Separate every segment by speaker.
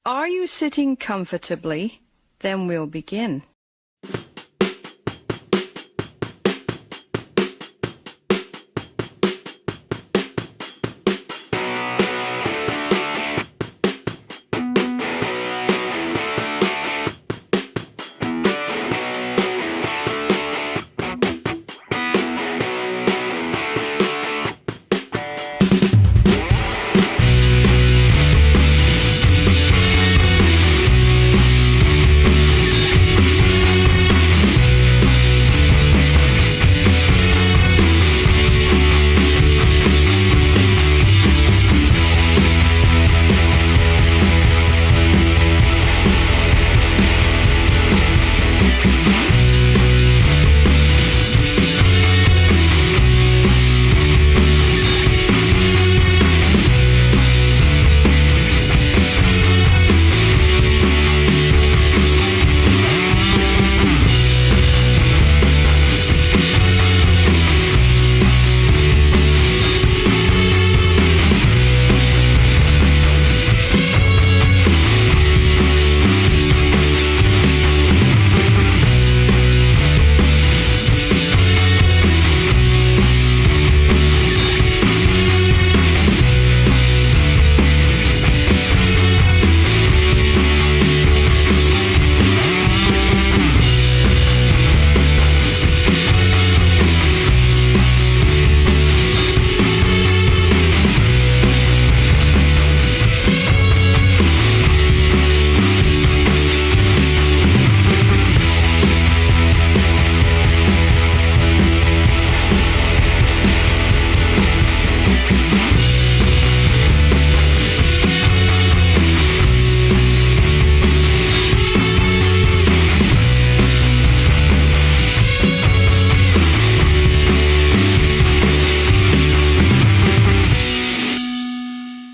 Speaker 1: Are you sitting comfortably? Then we'll begin.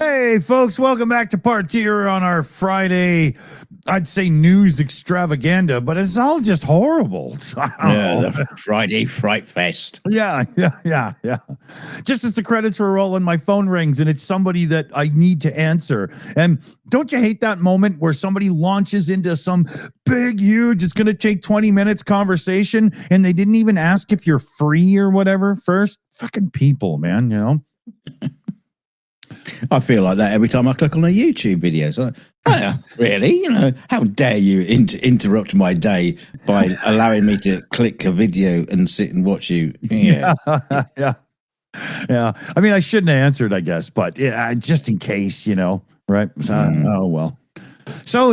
Speaker 2: Hey, folks, welcome back to part 2 on our Friday, I'd say news extravaganza, but it's all just horrible.
Speaker 3: The Friday Fright Fest.
Speaker 2: Yeah. Just as the credits were rolling, my phone rings, and it's somebody that I need to answer. And don't you hate that moment where somebody launches into some big, huge, it's going to take 20 minutes conversation, and they didn't even ask if you're free or whatever first? Fucking people, man, you know?
Speaker 3: I feel like that every time I click on a YouTube video. So, really? You know, how dare you interrupt my day by allowing me to click a video and sit and watch you?
Speaker 2: Yeah. I mean, I shouldn't have answered, I guess, but yeah, just in case, you know, right? Oh, well. So,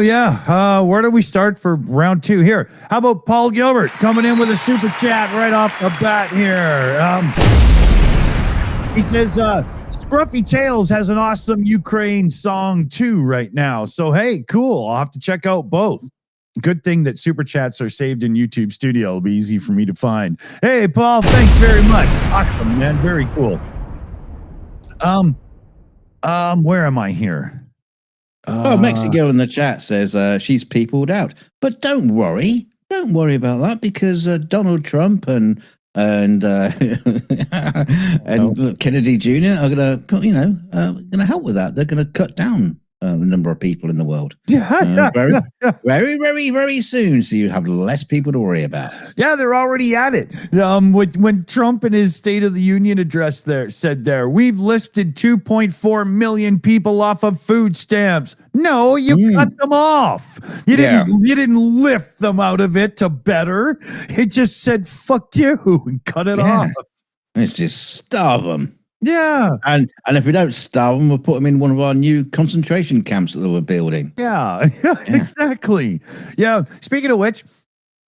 Speaker 2: where do we start for round 2 here? How about Paul Gilbert coming in with a super chat right off the bat here? He says, Scruffy Tales has an awesome Ukraine song too right now. So, hey, cool. I'll have to check out both. Good thing that super chats are saved in YouTube Studio. It'll be easy for me to find. Hey, Paul, thanks very much. Awesome, man. Very cool. Where am I here?
Speaker 3: Mexigirl in the chat says she's peopled out. But don't worry. Don't worry about that because Donald Trump and Kennedy Jr. are going to help with that. They're going to cut down the number of people in the world. Very, very, very soon. So you have less people to worry about.
Speaker 2: Yeah, they're already at it. When Trump in his State of the Union address said we've listed 2.4 million people off of food stamps. No, you cut them off. You didn't lift them out of it to better. It just said fuck you and cut it off.
Speaker 3: It's just starve them.
Speaker 2: Yeah.
Speaker 3: And if we don't starve them, we'll put them in one of our new concentration camps that we're building.
Speaker 2: Yeah. Exactly. Yeah. Speaking of which,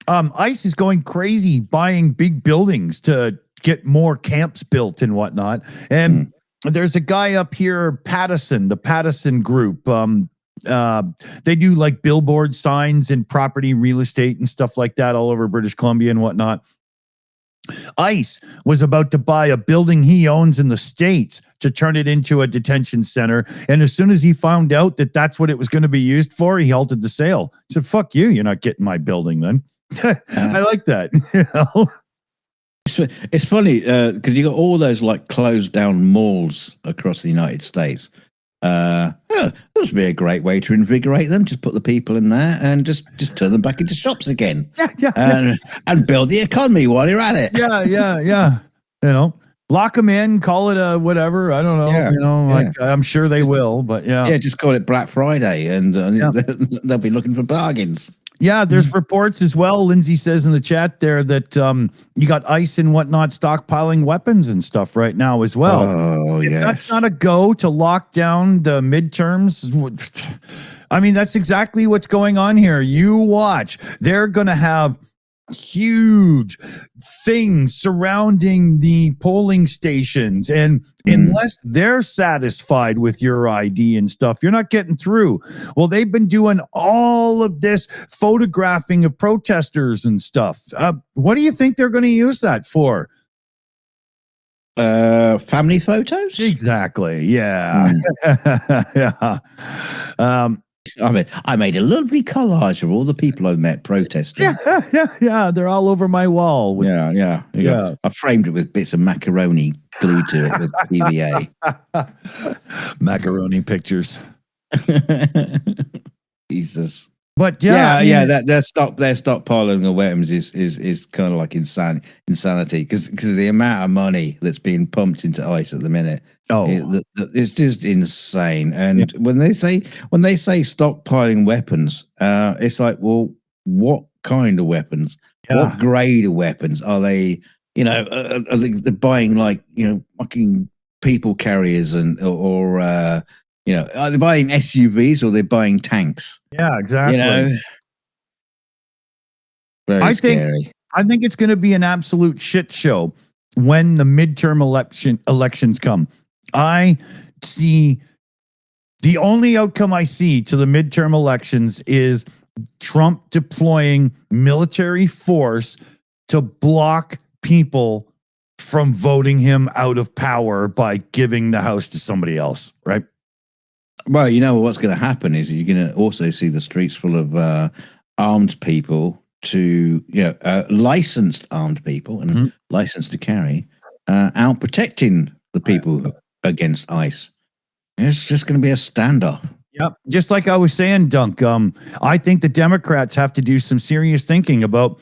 Speaker 2: ICE is going crazy buying big buildings to get more camps built and whatnot. And there's a guy up here, Pattison, the Pattison Group. They do like billboard signs and property real estate and stuff like that all over British Columbia and whatnot. ICE was about to buy a building he owns in the States to turn it into a detention center. And as soon as he found out that that's what it was going to be used for, he halted the sale. He said, fuck you. You're not getting my building then. I like that. You know?
Speaker 3: It's funny because you got all those like closed down malls across the United States. They're Would be a great way to invigorate them. Just put the people in there and just turn them back into shops again. And build the economy while you're at it.
Speaker 2: Yeah. Lock them in, call it a whatever. I don't know. Like I'm sure they will, but
Speaker 3: just call it Black Friday, and they'll be looking for bargains.
Speaker 2: Yeah, there's reports as well. Lindsay says in the chat there that you got ICE and whatnot stockpiling weapons and stuff right now as well.
Speaker 3: Oh,
Speaker 2: if that's not a go to lock down the midterms. I mean, that's exactly what's going on here. You watch. They're going to have huge things surrounding the polling stations, and unless they're satisfied with your ID and stuff, you're not getting through. Well, they've been doing all of this photographing of protesters and stuff. What do you think they're going to use that for?
Speaker 3: Family photos?
Speaker 2: Exactly. Yeah.
Speaker 3: I made a lovely collage of all the people I've met protesting.
Speaker 2: Yeah. They're all over my wall.
Speaker 3: Yeah. I framed it with bits of macaroni glued to it with PVA.
Speaker 2: Macaroni pictures.
Speaker 3: Jesus.
Speaker 2: But
Speaker 3: their stockpiling of weapons is kind of like insanity because the amount of money that's being pumped into ICE at the minute. It's just insane. And when they say stockpiling weapons, it's like, well, what kind of weapons? What grade of weapons are they? Are they buying like fucking people carriers or are they buying SUVs or they're buying tanks?
Speaker 2: Yeah, exactly.
Speaker 3: Very scary.
Speaker 2: I think it's going to be an absolute shit show when the midterm elections come. I see the only outcome I see to the midterm elections is Trump deploying military force to block people from voting him out of power by giving the House to somebody else, right?
Speaker 3: Well, what's going to happen is you're going to also see the streets full of armed people licensed armed people and licensed to carry out protecting the people against ICE. It's just going to be a standoff.
Speaker 2: Yep. Just like I was saying, Dunk, I think the Democrats have to do some serious thinking about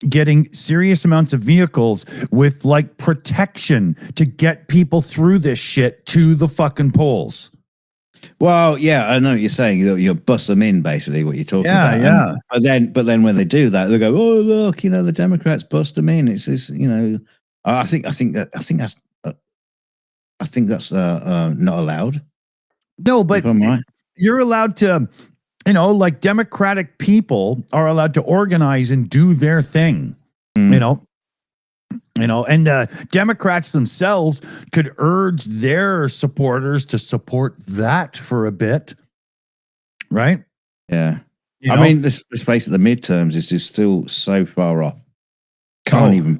Speaker 2: getting serious amounts of vehicles with like protection to get people through this shit to the fucking polls.
Speaker 3: Well, yeah, I know what you're saying. You bust them in, basically, what you're talking about.
Speaker 2: Yeah.
Speaker 3: But then when they do that, they go, "Oh, look, the Democrats bust them in." It's this, I think that's not allowed.
Speaker 2: No, but
Speaker 3: right.
Speaker 2: You're allowed to, like Democratic people are allowed to organize and do their thing. And Democrats themselves could urge their supporters to support that for a bit, right?
Speaker 3: Yeah. I mean, let's face it, the midterms is just still so far off. Can't even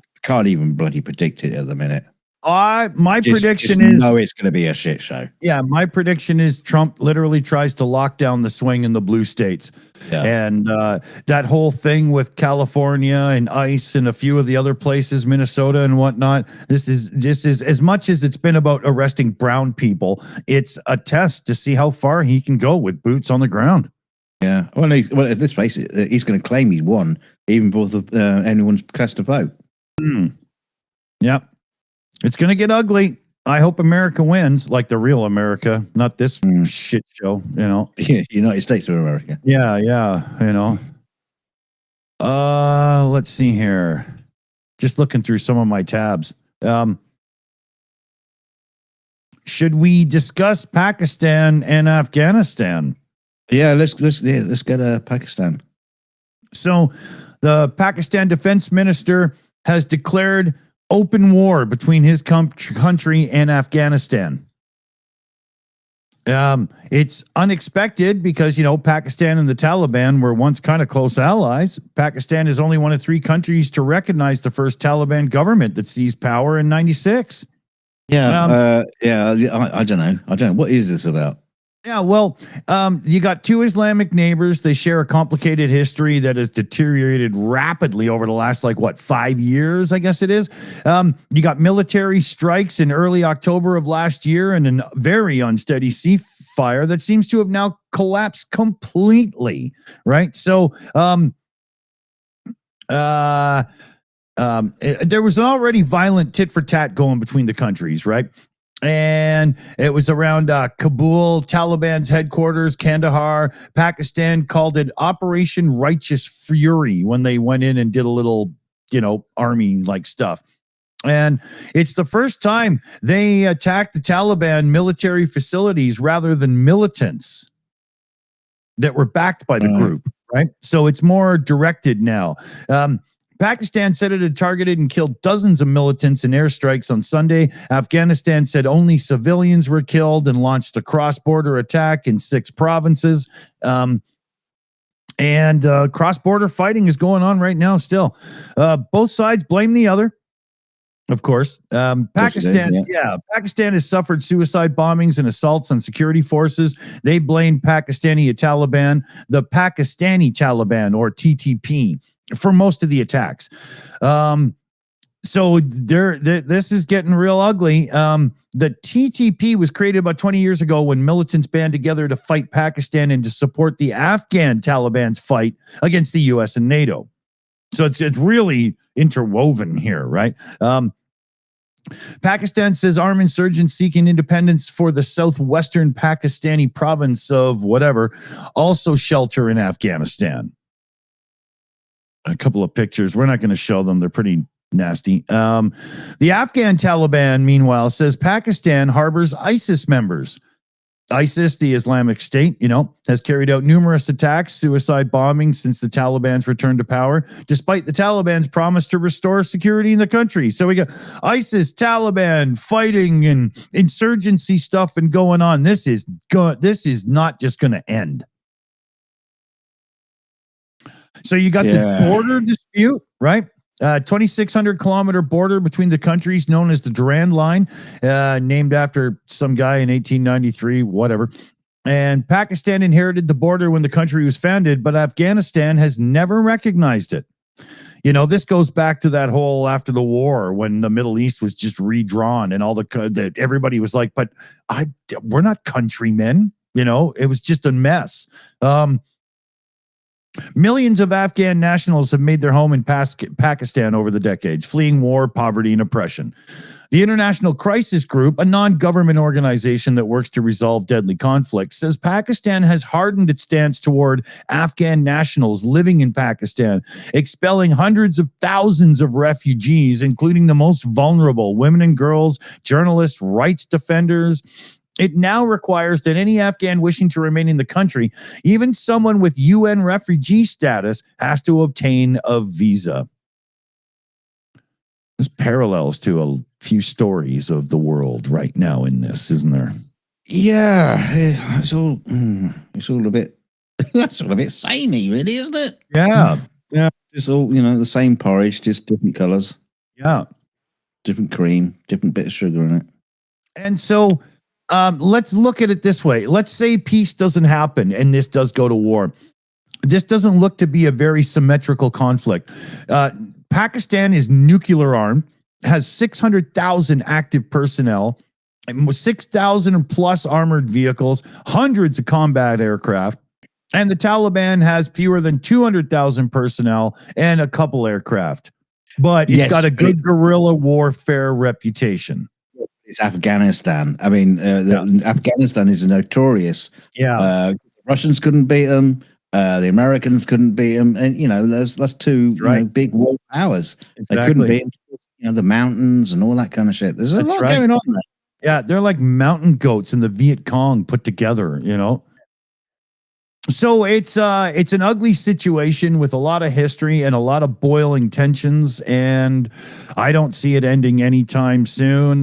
Speaker 3: bloody predict it at the minute.
Speaker 2: My prediction is
Speaker 3: it's going to be a shit show.
Speaker 2: Yeah, my prediction is Trump literally tries to lock down the swing in the blue states. Yeah. And that whole thing with California and ICE and a few of the other places, Minnesota and whatnot. This is as much as it's been about arresting brown people. It's a test to see how far he can go with boots on the ground.
Speaker 3: Yeah. Well, let's face it, he's going to claim he's won even before anyone's cast a vote.
Speaker 2: Yep. It's going to get ugly. I hope America wins, like the real America, not this shit show,
Speaker 3: United States of America.
Speaker 2: Yeah, let's see here. Just looking through some of my tabs. Should we discuss Pakistan and Afghanistan?
Speaker 3: Yeah, let's go to Pakistan.
Speaker 2: So, the Pakistan defense minister has declared open war between his country and Afghanistan. It's unexpected because, Pakistan and the Taliban were once kind of close allies. Pakistan is only one of 3 countries to recognize the first Taliban government that seized power in 1996.
Speaker 3: Yeah. I don't know. What is this about?
Speaker 2: Yeah, well, you got 2 Islamic neighbors. They share a complicated history that has deteriorated rapidly over the last, 5 years, I guess it is. You got military strikes in early October of last year and a very unsteady fire that seems to have now collapsed completely, right? So, there was an already violent tit for tat going between the countries, right? And it was around Kabul, Taliban's headquarters, Kandahar. Pakistan called it Operation Righteous Fury when they went in and did a little, army like stuff. And it's the first time they attacked the Taliban military facilities rather than militants that were backed by the group, right? So it's more directed now. Pakistan said it had targeted and killed dozens of militants in airstrikes on Sunday. Afghanistan said only civilians were killed and launched a cross-border attack in 6 provinces. And cross-border fighting is going on right now still. Both sides blame the other. Of course, Pakistan has suffered suicide bombings and assaults on security forces. They blame the Pakistani Taliban, or TTP, for most of the attacks. So this is getting real ugly. The TTP was created about 20 years ago when militants band together to fight Pakistan and to support the Afghan Taliban's fight against the U.S. and NATO. So it's really interwoven here, right? Pakistan says armed insurgents seeking independence for the southwestern Pakistani province of whatever also shelter in Afghanistan. A couple of pictures. We're not going to show them. They're pretty nasty. The Afghan Taliban, meanwhile, says Pakistan harbors ISIS members. ISIS, the Islamic State, has carried out numerous attacks, suicide bombings since the Taliban's return to power, despite the Taliban's promise to restore security in the country. So we got ISIS, Taliban fighting and insurgency stuff and going on. This is not just going to end. So you got the border dispute, right? 2,600 kilometer border between the countries known as the Durand Line, named after some guy in 1893, whatever. And Pakistan inherited the border when the country was founded, but Afghanistan has never recognized it. This goes back to that whole after the war when the Middle East was just redrawn and all everybody was like, but we're not countrymen. It was just a mess. Millions of Afghan nationals have made their home in Pakistan over the decades, fleeing war, poverty, and oppression. The International Crisis Group, a non-government organization that works to resolve deadly conflicts, says Pakistan has hardened its stance toward Afghan nationals living in Pakistan, expelling hundreds of thousands of refugees, including the most vulnerable, women and girls, journalists, rights defenders. It now requires that any Afghan wishing to remain in the country, even someone with UN refugee status, has to obtain a visa. There's parallels to a few stories of the world right now in this, isn't there?
Speaker 3: Yeah, it's all a bit samey, really, isn't it?
Speaker 2: Yeah.
Speaker 3: It's all the same porridge, just different colors.
Speaker 2: Yeah,
Speaker 3: different cream, different bit of sugar in it.
Speaker 2: And so. Let's look at it this way. Let's say peace doesn't happen and this does go to war. This doesn't look to be a very symmetrical conflict. Pakistan is nuclear armed, has 600,000 active personnel, 6,000 plus armored vehicles, hundreds of combat aircraft, and the Taliban has fewer than 200,000 personnel and a couple aircraft. But it's got a good guerrilla warfare reputation.
Speaker 3: It's Afghanistan. I mean, Afghanistan is notorious.
Speaker 2: Yeah,
Speaker 3: Russians couldn't beat them. The Americans couldn't beat them, and that's two big world powers. Exactly. They couldn't beat them. The mountains and all that kind of shit. There's a lot going on there.
Speaker 2: Yeah, they're like mountain goats and the Viet Cong put together. So it's an ugly situation with a lot of history and a lot of boiling tensions, and I don't see it ending anytime soon.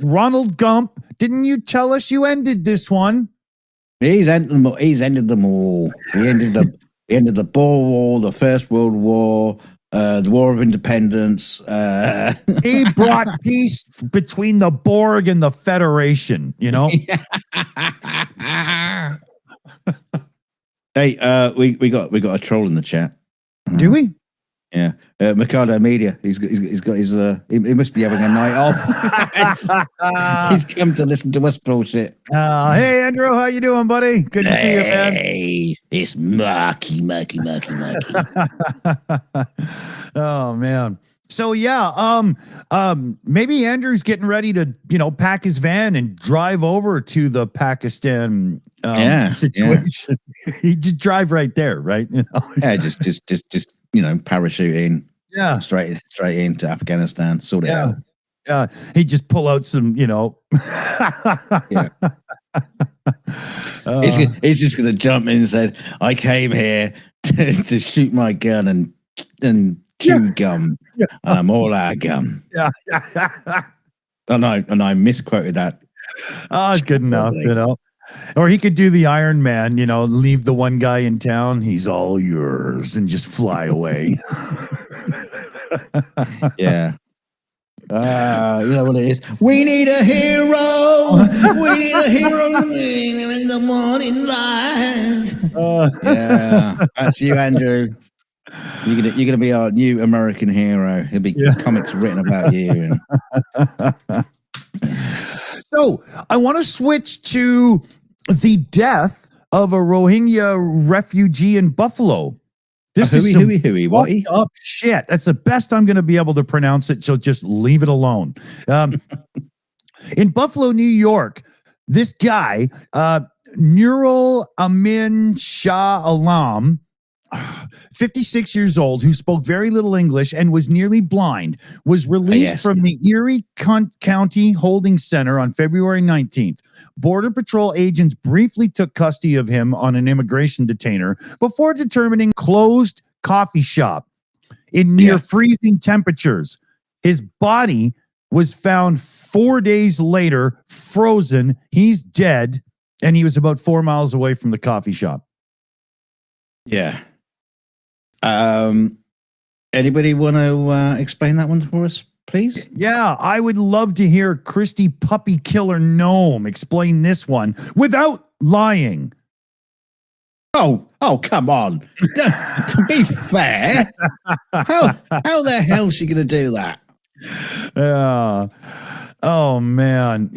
Speaker 2: Ronald Gump, didn't you tell us you ended this one?
Speaker 3: He's ended them all. He ended the Boer War, the First World War, the War of Independence.
Speaker 2: He brought peace between the Borg and the Federation.
Speaker 3: Hey, we got a troll in the chat.
Speaker 2: Do we?
Speaker 3: Yeah, Mercado Media. He's got his. He must be having a night off. He's come to listen to us bullshit.
Speaker 2: Hey Andrew, how you doing, buddy? Good to see you, man.
Speaker 3: Hey, it's Marky.
Speaker 2: Oh man. So yeah, maybe Andrew's getting ready to, pack his van and drive over to the Pakistan situation. He just drive right there, right?
Speaker 3: Yeah, just parachute in.
Speaker 2: Yeah,
Speaker 3: straight into Afghanistan. Sort it out.
Speaker 2: He just pull out some,
Speaker 3: Yeah. He's just going to jump in and say, "I came here to shoot my gun and chew gum, and I'm all out of gum."
Speaker 2: Yeah.
Speaker 3: And I misquoted that.
Speaker 2: Oh, it's good enough, Or he could do the Iron Man, leave the one guy in town. He's all yours, and just fly away.
Speaker 3: Yeah. You know what it is? We need a hero. We need a hero in the morning light. Yeah, that's you, Andrew. You're gonna be our new American hero. There'll be comics written about you.
Speaker 2: So I want to switch to the death of a Rohingya refugee in Buffalo.
Speaker 3: This is what
Speaker 2: up shit. That's the best I'm going to be able to pronounce it. So just leave it alone. In Buffalo, New York, this guy, Nurul Amin Shah Alam, 56 years old, who spoke very little English and was nearly blind, was released from the Erie County Holding Center on February 19th. Border Patrol agents briefly took custody of him on an immigration detainer before determining closed coffee shop in near freezing temperatures. His body was found 4 days later, frozen. He's dead, and he was about 4 miles away from the coffee shop.
Speaker 3: Yeah. Anybody want to explain that one for us, please?
Speaker 2: Yeah, I would love to hear Christy Puppy Killer Gnome explain this one without lying.
Speaker 3: Oh, come on. To be fair, how the hell is she going to do that?
Speaker 2: Yeah. Oh man,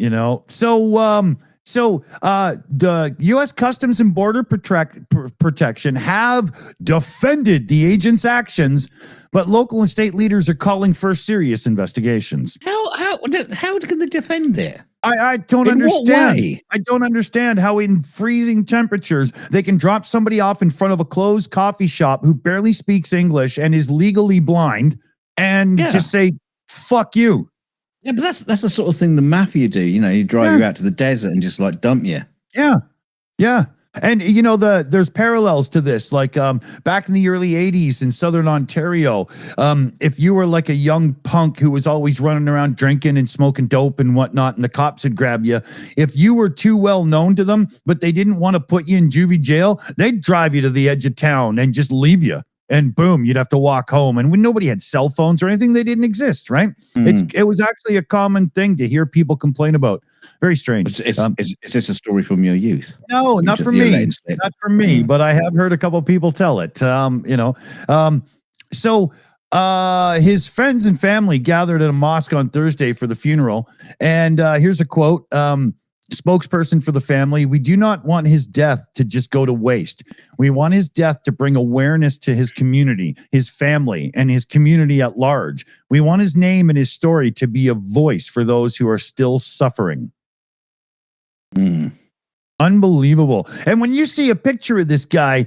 Speaker 2: So the U.S. Customs and Border Protection have defended the agent's actions, but local and state leaders are calling for serious investigations.
Speaker 3: How can they defend it?
Speaker 2: I don't understand. I don't understand how in freezing temperatures they can drop somebody off in front of a closed coffee shop who barely speaks English and is legally blind and just say, "Fuck you."
Speaker 3: Yeah, but that's the sort of thing the mafia do. You drive you out to the desert and just like dump you.
Speaker 2: Yeah. And there's parallels to this. Like back in the early 80s in Southern Ontario, if you were like a young punk who was always running around drinking and smoking dope and whatnot, and the cops would grab you, if you were too well known to them, but they didn't want to put you in juvie jail, they'd drive you to the edge of town and just leave you. And boom, you'd have to walk home. And when nobody had cell phones or anything, they didn't exist, right? It was actually a common thing to hear people complain about. Very strange.
Speaker 3: Is this a story from your youth?
Speaker 2: No, not for me. Not for me, but I have heard a couple of people tell it. So his friends and family gathered at a mosque on Thursday for the funeral. And here's a quote. Spokesperson for the family: "We do not want his death to just go to waste. We want his death to bring awareness to his community, his family, and his community at large. We want his name and his story to be a voice for those who are still suffering." Unbelievable. And when you see a picture of this guy,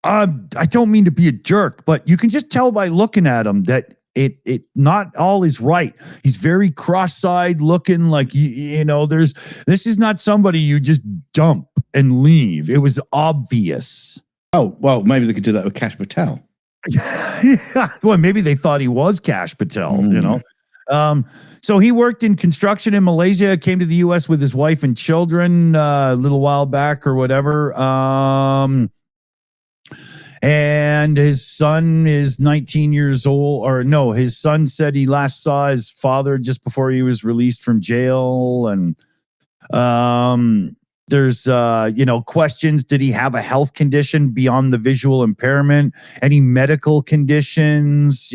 Speaker 2: I don't mean to be a jerk, but you can just tell by looking at him that it not all is right. He's very cross-eyed looking, like this is not somebody you just dump and leave. It was obvious.
Speaker 3: Oh, well, maybe they could do that with Kash Patel.
Speaker 2: Well, maybe they thought he was Kash Patel, So he worked in construction in Malaysia, came to the US with his wife and children a little while back or whatever. And his son is 19 years old, or no, his son said he last saw his father just before he was released from jail. And There's questions. Did he have a health condition beyond the visual impairment? Any medical conditions?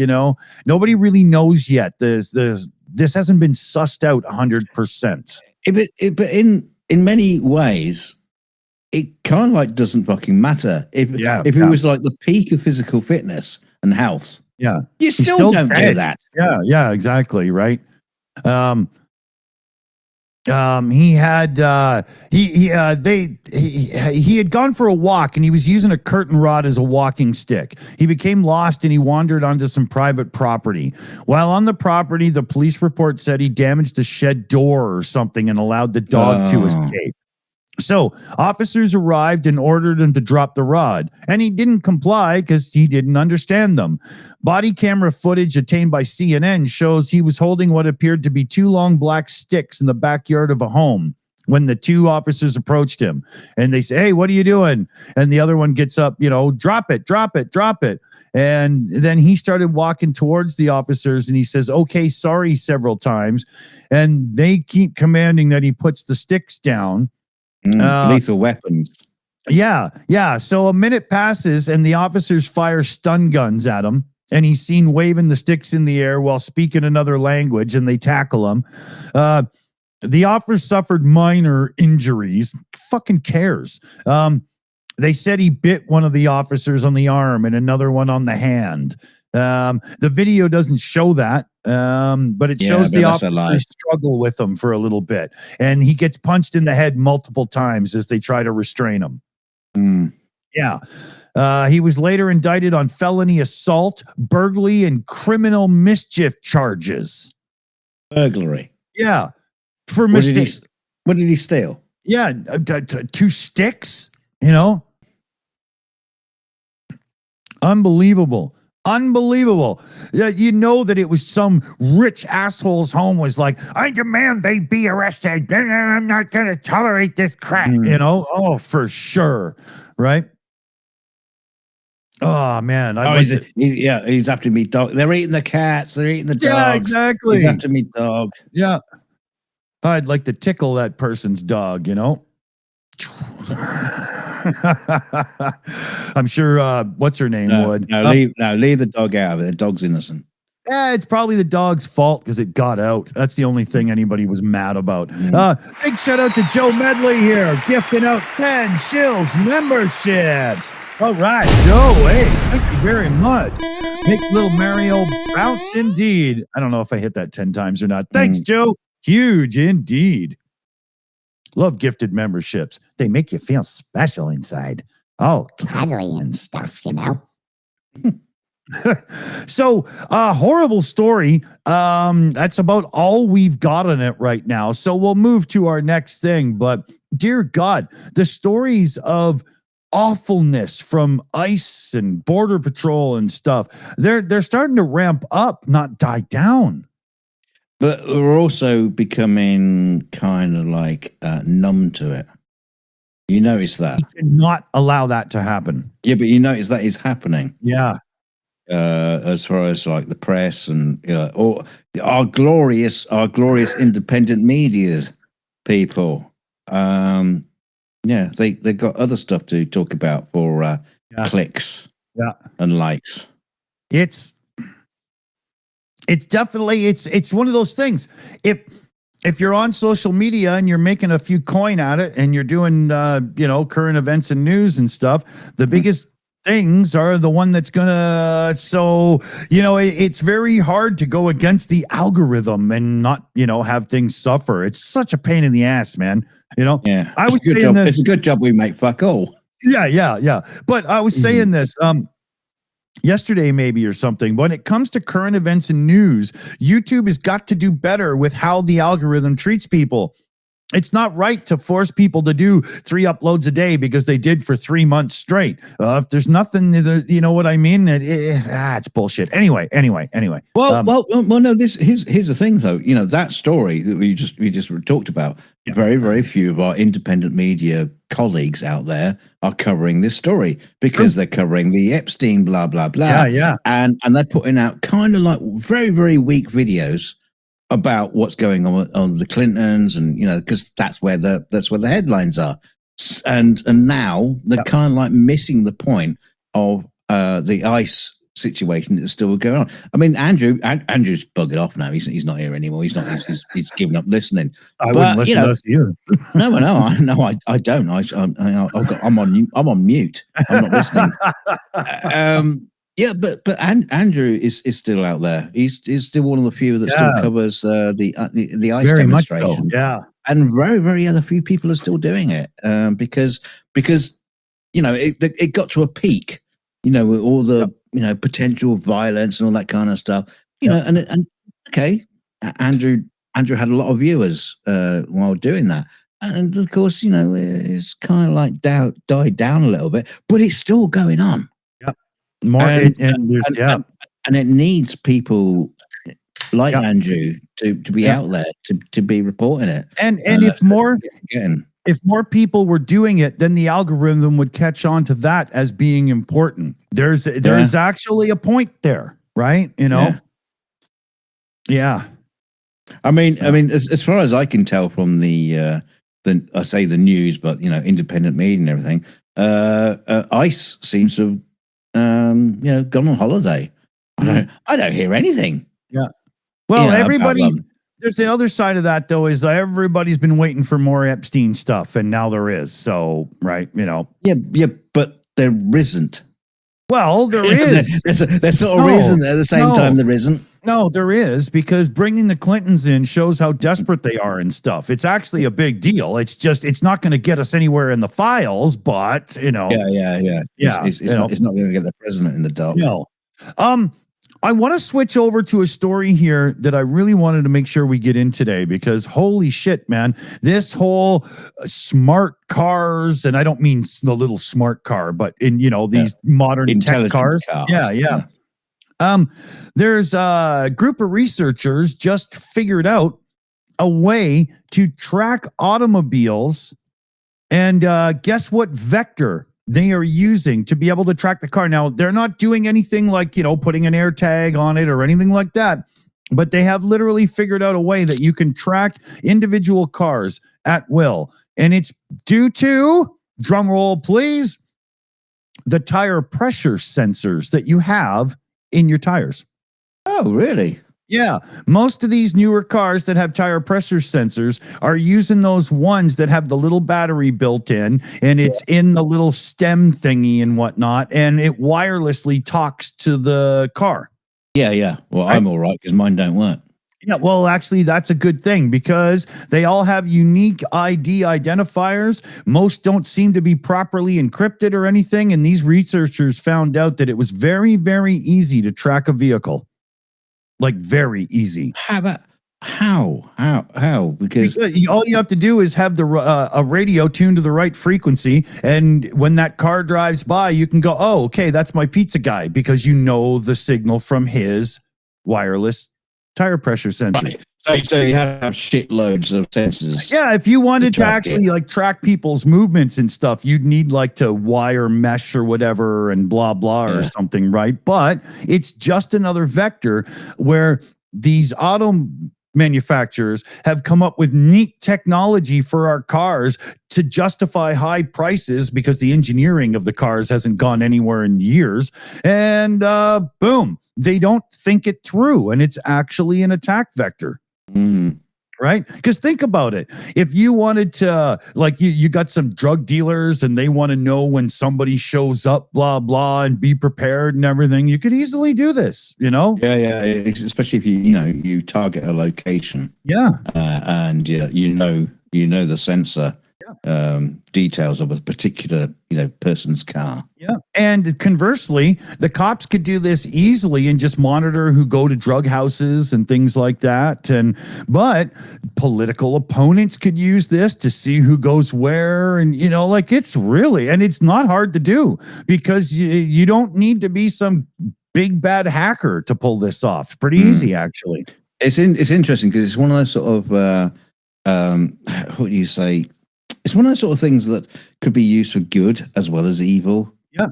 Speaker 2: Nobody really knows yet. This hasn't been sussed out 100%.
Speaker 3: But in many ways, it kind of like doesn't fucking matter. If it was like the peak of physical fitness and health, you still don't do that.
Speaker 2: Yeah, exactly, right. He had gone for a walk, and he was using a curtain rod as a walking stick. He became lost, and he wandered onto some private property. While on the property, the police report said he damaged a shed door or something and allowed the dog to escape. So officers arrived and ordered him to drop the rod, and he didn't comply because he didn't understand them. Body camera footage obtained by CNN shows he was holding what appeared to be two long black sticks in the backyard of a home when the two officers approached him, and they say, "Hey, what are you doing?" And the other one gets up, "Drop it, drop it, drop it." And then he started walking towards the officers, and he says, "Okay, sorry," several times, and they keep commanding that he puts the sticks down.
Speaker 3: Lethal weapons.
Speaker 2: Yeah. So a minute passes, and the officers fire stun guns at him, and he's seen waving the sticks in the air while speaking another language, and they tackle him. The officer suffered minor injuries. Fucking cares. They said he bit one of the officers on the arm and another one on the hand. The video doesn't show that, but it shows the officers struggle with him for a little bit, and he gets punched in the head multiple times as they try to restrain him. Yeah. He was later indicted on felony assault, burglary, and criminal mischief charges.
Speaker 3: Burglary.
Speaker 2: Yeah. For mistakes.
Speaker 3: What did he steal?
Speaker 2: Yeah. 2 sticks, Unbelievable. Yeah, that it was some rich asshole's home was like, "I demand they be arrested. I'm not going to tolerate this crap." Oh, for sure. Right. Oh man.
Speaker 3: He's after me dog. They're eating the cats. They're eating the dogs.
Speaker 2: Yeah, exactly.
Speaker 3: He's after me dog.
Speaker 2: Yeah. I'd like to tickle that person's dog, I'm sure what's her name would.
Speaker 3: Leave the dog out of it. The dog's innocent.
Speaker 2: Yeah, it's probably the dog's fault because it got out. That's the only thing anybody was mad about. Big shout out to Joe Medley here, gifting out 10 Shills memberships. All right, Joe. Hey, thank you very much. Make little Mario bounce indeed. I don't know if I hit that 10 times or not. Thanks, Joe. Huge indeed. Love gifted memberships. They make you feel special inside. Oh, cuddly and stuff, So, horrible story. That's about all we've got on it right now. So we'll move to our next thing. But dear God, the stories of awfulness from ICE and Border Patrol and stuff, they're starting to ramp up, not die down.
Speaker 3: But we're also becoming kind of like numb to it. You notice that?
Speaker 2: You cannot allow that to happen.
Speaker 3: Yeah, but you notice that is happening.
Speaker 2: Yeah.
Speaker 3: As far as like the press and or our glorious independent media's people. They got other stuff to talk about for clicks and likes. It's definitely it's one of those things. If you're on social media and you're making a few coin at it and you're doing current events and news and stuff, the biggest things are the one that's gonna it's very hard to go against the algorithm and not have things suffer. It's such a pain in the ass, man. I was saying this. It's a good job we make fuck all.
Speaker 2: Yeah. But I was saying this yesterday maybe or something. When it comes to current events and news, YouTube has got to do better with how the algorithm treats people. It's not right to force people to do 3 uploads a day because they did for 3 months straight. If there's nothing, you know what I mean? It's bullshit. Anyway.
Speaker 3: Well, no. Here's the thing, though. That story that we just talked about. Yeah. Very, very few of our independent media colleagues out there are covering this story because they're covering the Epstein blah blah blah.
Speaker 2: Yeah.
Speaker 3: And they're putting out kind of like very, very weak videos about what's going on the Clintons, and because that's where the headlines are, and now they're kind of like missing the point of the ICE situation that's still going on. I mean, Andrew's buggered off now. He's not here anymore. He's not. He's given up listening.
Speaker 2: I wouldn't listen to us either.
Speaker 3: No, I don't. I'm on mute. I'm not listening. Yeah, but Andrew is still out there. He's still one of the few that still covers the ICE
Speaker 2: very
Speaker 3: demonstration.
Speaker 2: much so. Yeah,
Speaker 3: and very other few people are still doing it because it got to a peak. With all the potential violence and all that kind of stuff. And okay, Andrew had a lot of viewers while doing that. And of course, it's kind of like died down a little bit, but it's still going on.
Speaker 2: Yeah, more and it needs people like Andrew to be out there to be reporting it. And if more people were doing it, then the algorithm would catch on to that as being important. There's actually a point there, right? Yeah. I mean,
Speaker 3: as far as I can tell from the news, but independent media and everything, ICE seems to have gone on holiday. I don't hear anything.
Speaker 2: Yeah. Well, there's the other side of that, though, is everybody's been waiting for more Epstein stuff, and now there is. So, right,
Speaker 3: Yeah, but there isn't.
Speaker 2: Well, there is.
Speaker 3: There's sort of reason at the same time there isn't.
Speaker 2: No, there is, because bringing the Clintons in shows how desperate they are and stuff. It's actually a big deal. It's just, it's not going to get us anywhere in the files, but, Yeah.
Speaker 3: It's not going to get the president in the dark.
Speaker 2: No. I want to switch over to a story here that I really wanted to make sure we get in today, because holy shit, man, this whole smart cars, and I don't mean the little smart car, but in, these modern tech cars. Yeah. There's a group of researchers just figured out a way to track automobiles, and guess what vector they are using to be able to track the car. Now, they're not doing anything like, putting an air tag on it or anything like that, but they have literally figured out a way that you can track individual cars at will. And it's due to, drum roll please, the tire pressure sensors that you have in your tires.
Speaker 3: Oh, really?
Speaker 2: Yeah, most of these newer cars that have tire pressure sensors are using those ones that have the little battery built in, and it's in the little stem thingy and whatnot, and it wirelessly talks to the car.
Speaker 3: Yeah. Well, I'm all right because mine don't work.
Speaker 2: Yeah, well, actually, that's a good thing, because they all have unique ID identifiers. Most don't seem to be properly encrypted or anything, and these researchers found out that it was very, very easy to track a vehicle. Like, very easy.
Speaker 3: How? Because
Speaker 2: all you have to do is have a radio tuned to the right frequency, and when that car drives by, you can go, oh, okay, that's my pizza guy, because the signal from his wireless tire pressure sensor.
Speaker 3: So you have shitloads of sensors.
Speaker 2: Yeah, if you wanted to actually track people's movements and stuff, you'd need to wire mesh or whatever and blah, blah, or something, right? But it's just another vector where these auto manufacturers have come up with neat technology for our cars to justify high prices, because the engineering of the cars hasn't gone anywhere in years. And boom, they don't think it through, and it's actually an attack vector. Right? Because think about it. If you wanted to, you got some drug dealers and they want to know when somebody shows up, blah, blah, and be prepared and everything, you could easily do this,
Speaker 3: Yeah. Especially if you target a location.
Speaker 2: Yeah.
Speaker 3: And the sensor details of a particular person's car.
Speaker 2: Yeah. And conversely, the cops could do this easily and just monitor who go to drug houses and things like that. But political opponents could use this to see who goes where, and it's not hard to do, because you don't need to be some big bad hacker to pull this off. Pretty easy, actually.
Speaker 3: It's interesting, because it's one of those sort of what do you say? It's one of those sort of things that could be used for good as well as evil.
Speaker 2: Yeah.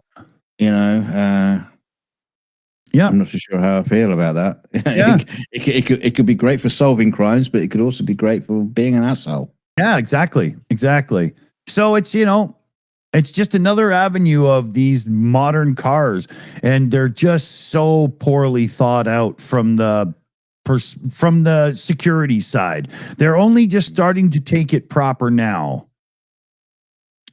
Speaker 2: Yeah.
Speaker 3: I'm not so sure how I feel about that.
Speaker 2: Yeah.
Speaker 3: it could be great for solving crimes, but it could also be great for being an asshole.
Speaker 2: Yeah, exactly. Exactly. So it's, it's just another avenue of these modern cars, and they're just so poorly thought out from the security side. They're only just starting to take it proper now.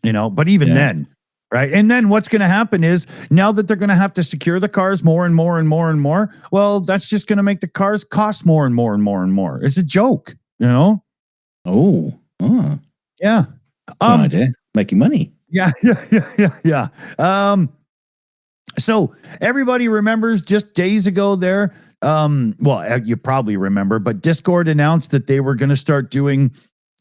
Speaker 2: But even then, right? And then what's going to happen is, now that they're going to have to secure the cars more and more and more and more, well, that's just going to make the cars cost more and more and more and more. It's a joke,
Speaker 3: Oh,
Speaker 2: yeah.
Speaker 3: Good idea. Making money.
Speaker 2: Yeah. So everybody remembers just days ago there. Well, you probably remember, but Discord announced that they were going to start doing.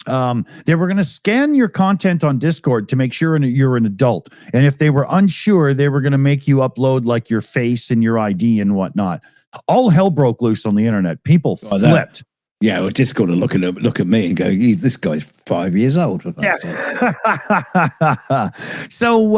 Speaker 2: They were going to scan your content on Discord to make sure you're an adult. And if they were unsure, they were going to make you upload like your face and your ID and whatnot. All hell broke loose on the internet. People flipped.
Speaker 3: Yeah, well, Discord will look at me and go, this guy's 5 years old.
Speaker 2: Yeah. So,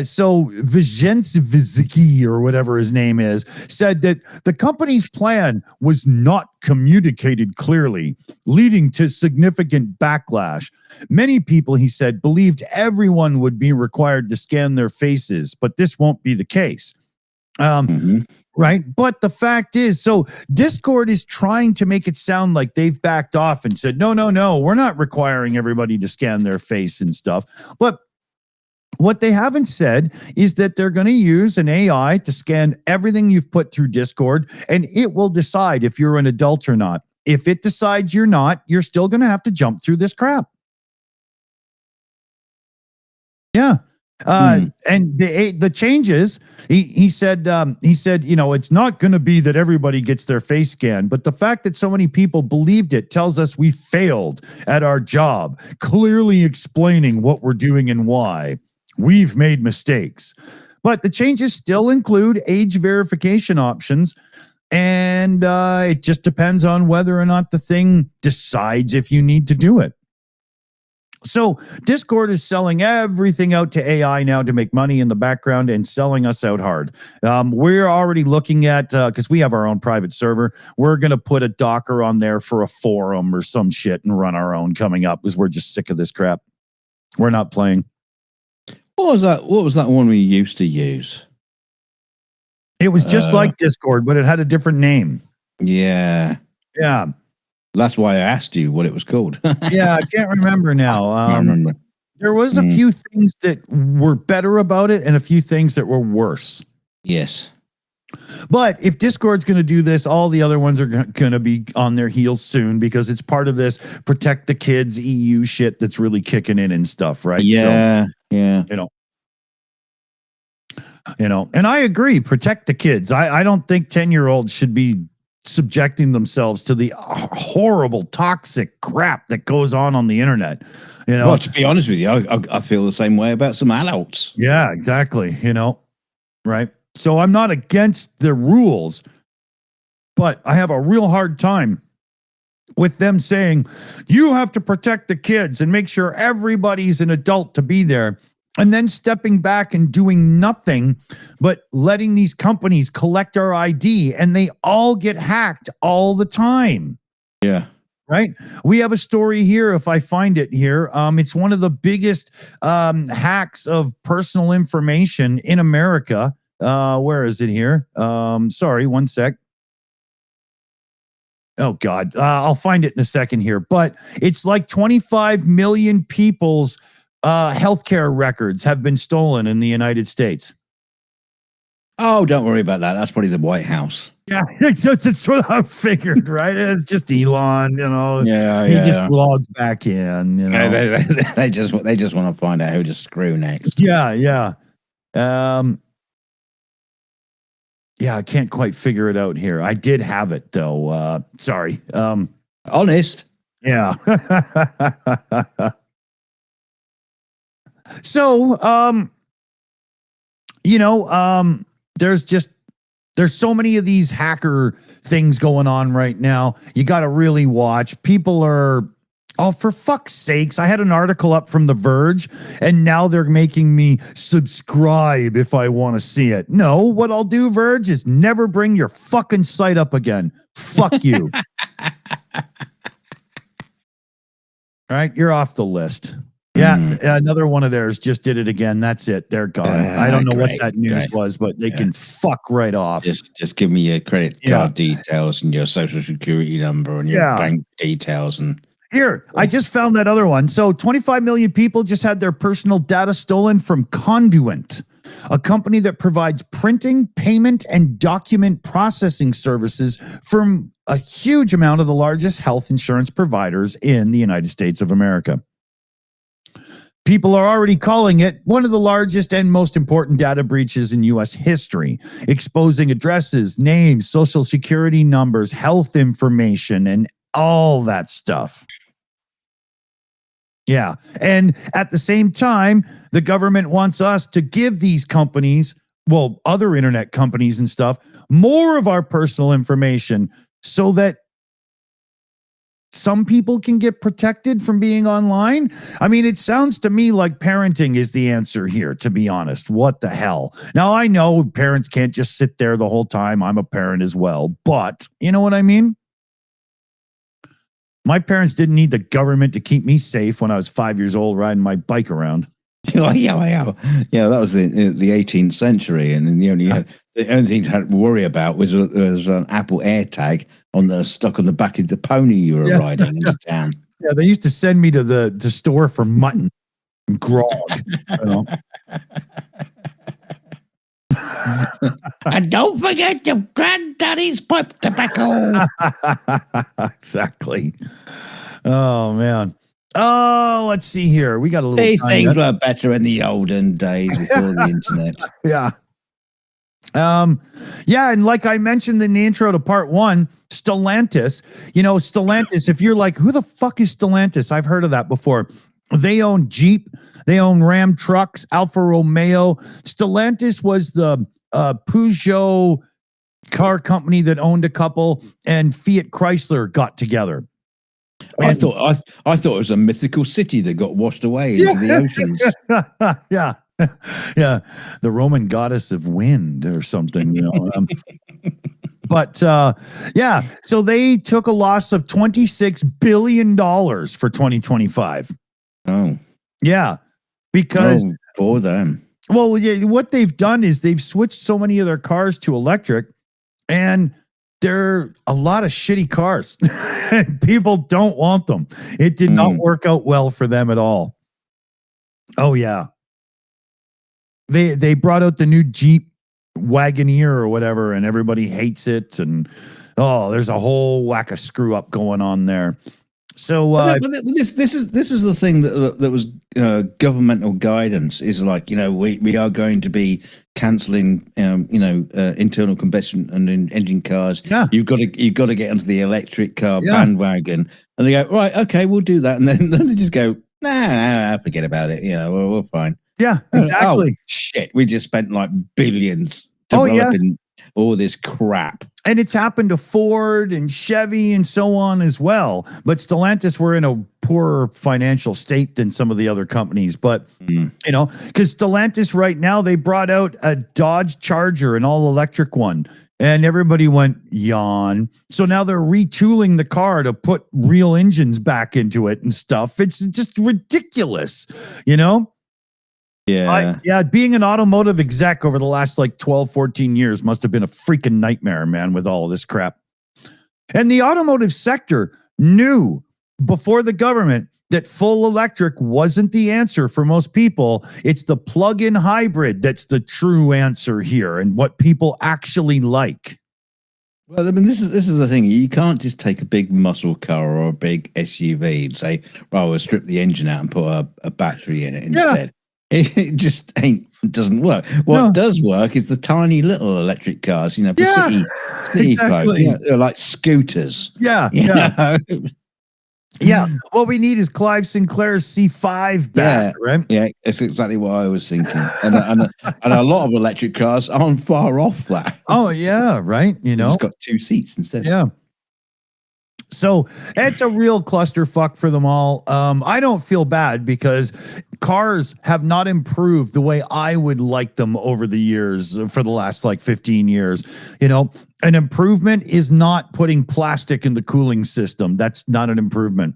Speaker 2: so Vizensky, or whatever his name is, said that the company's plan was not communicated clearly, leading to significant backlash. Many people, he said, believed everyone would be required to scan their faces, but this won't be the case. Right. But the fact is, so Discord is trying to make it sound like they've backed off and said, no, we're not requiring everybody to scan their face and stuff. But what they haven't said is that they're going to use an AI to scan everything you've put through Discord, and it will decide if you're an adult or not. If it decides you're not, you're still going to have to jump through this crap. Yeah. And the changes, he said, it's not going to be that everybody gets their face scanned, but the fact that so many people believed it tells us we failed at our job, clearly explaining what we're doing and why. We've made mistakes. But the changes still include age verification options, and it just depends on whether or not the thing decides if you need to do it. So Discord is selling everything out to AI now to make money in the background, and selling us out hard. We're already looking at, because we have our own private server, we're going to put a Docker on there for a forum or some shit and run our own coming up, because we're just sick of this crap. We're not playing.
Speaker 3: What was that one we used to use?
Speaker 2: It was just like Discord, but it had a different name.
Speaker 3: Yeah.
Speaker 2: Yeah.
Speaker 3: That's why I asked you what it was called.
Speaker 2: Yeah, I can't remember now.
Speaker 3: I remember.
Speaker 2: There was a few things that were better about it and a few things that were worse.
Speaker 3: Yes.
Speaker 2: But if Discord's going to do this, all the other ones are going to be on their heels soon, because it's part of this protect the kids EU shit that's really kicking in and stuff, right?
Speaker 3: Yeah.
Speaker 2: So,
Speaker 3: yeah.
Speaker 2: And I agree, protect the kids. I don't think 10-year-olds should be subjecting themselves to the horrible, toxic crap that goes on the internet.
Speaker 3: Well, to be honest with you, I feel the same way about some adults.
Speaker 2: Yeah, exactly. Right. So I'm not against the rules, but I have a real hard time with them saying you have to protect the kids and make sure everybody's an adult to be there, and then stepping back and doing nothing but letting these companies collect our ID, and they all get hacked all the time.
Speaker 3: Yeah.
Speaker 2: Right. We have a story here. If I find it here, it's one of the biggest hacks of personal information in America. Where is it here? Sorry, one sec. Oh, God. I'll find it in a second here. But it's like 25 million people's healthcare records have been stolen in the United States.
Speaker 3: Oh, don't worry about that. That's probably the White House.
Speaker 2: Yeah, it's what I figured, right? It's just Elon,
Speaker 3: Yeah,
Speaker 2: he just logs back in,
Speaker 3: They just want to find out who to screw next.
Speaker 2: Yeah. Yeah, I can't quite figure it out here. I did have it though. Sorry.
Speaker 3: Honest.
Speaker 2: Yeah. So, there's so many of these hacker things going on right now. You got to really watch. People are Oh, for fuck's sakes. I had an article up from The Verge, and now they're making me subscribe if I want to see it. No, what I'll do, Verge, is never bring your fucking site up again. Fuck you. All right, you're off the list. Yeah, another one of theirs just did it again. That's it. They're gone. I don't know what that news was, but they can fuck right off.
Speaker 3: Just give me your credit card details and your social security number and your bank details and...
Speaker 2: Here, I just found that other one. So 25 million people just had their personal data stolen from Conduent, a company that provides printing, payment, and document processing services from a huge amount of the largest health insurance providers in the United States of America. People are already calling it one of the largest and most important data breaches in U.S. history, exposing addresses, names, social security numbers, health information, and all that stuff. Yeah. And at the same time, the government wants us to give these companies, well, other internet companies and stuff, more of our personal information so that some people can get protected from being online. I mean, it sounds to me like parenting is the answer here, to be honest. What the hell? Now, I know parents can't just sit there the whole time. I'm a parent as well, but you know what I mean? My parents didn't need the government to keep me safe when I was 5 years old riding my bike around.
Speaker 3: Oh, yeah. That was the 18th century, and the only thing to worry about was an Apple AirTag stuck on the back of the pony you were riding into town.
Speaker 2: Yeah, they used to send me to the store for mutton and grog. You know?
Speaker 3: And don't forget your granddaddy's pipe tobacco.
Speaker 2: Exactly. Oh, man. Oh, let's see here. We got a little.
Speaker 3: These things were better in the olden days before the internet.
Speaker 2: Yeah. Yeah, and like I mentioned in the intro to part one, Stellantis, Stellantis, if you're like, who the fuck is Stellantis? I've heard of that before. They own Jeep, they own Ram trucks, Alfa Romeo. Stellantis was the Peugeot car company that owned a couple, and Fiat Chrysler got together.
Speaker 3: I thought it was a mythical city that got washed away into the oceans.
Speaker 2: Yeah. Yeah, the Roman goddess of wind or something, But so they took a loss of $26 billion for 2025.
Speaker 3: Oh,
Speaker 2: yeah, because
Speaker 3: for them.
Speaker 2: Well, yeah, what they've done is they've switched so many of their cars to electric, and they're a lot of shitty cars. People don't want them. It did not work out well for them at all. Oh yeah. They brought out the new Jeep Wagoneer or whatever, and everybody hates it. And there's a whole whack of screw up going on there. So
Speaker 3: this is the thing that was governmental guidance is like, we are going to be cancelling internal combustion and engine cars.
Speaker 2: Yeah,
Speaker 3: you've got to get onto the electric car bandwagon, and they go, right, okay, we'll do that, and then they just go, nah, forget about it. We're fine.
Speaker 2: Yeah, exactly.
Speaker 3: Oh, shit, we just spent like billions developing all this crap.
Speaker 2: And it's happened to Ford and Chevy and so on as well. But Stellantis were in a poorer financial state than some of the other companies. But, because Stellantis right now, they brought out a Dodge Charger, an all-electric one. And everybody went, yawn. So now they're retooling the car to put real engines back into it and stuff. It's just ridiculous, Yeah. Being an automotive exec over the last 12, 14 years must have been a freaking nightmare, man, with all of this crap. And the automotive sector knew before the government that full electric wasn't the answer for most people. It's the plug-in hybrid that's the true answer here and what people actually like.
Speaker 3: Well, I mean, this is the thing. You can't just take a big muscle car or a big SUV and say, well, we'll strip the engine out and put a battery in it instead. Yeah. It just doesn't work. What does work is the tiny little electric cars, for city folk. They're like scooters.
Speaker 2: Yeah. Yeah. What we need is Clive Sinclair's C5 back, right?
Speaker 3: Yeah, that's exactly what I was thinking. And a lot of electric cars aren't far off that.
Speaker 2: Oh, yeah, right.
Speaker 3: It's got two seats instead.
Speaker 2: Yeah. So it's a real clusterfuck for them all. I don't feel bad because cars have not improved the way I would like them over the years for the last like 15 years. An improvement is not putting plastic in the cooling system. That's not an improvement.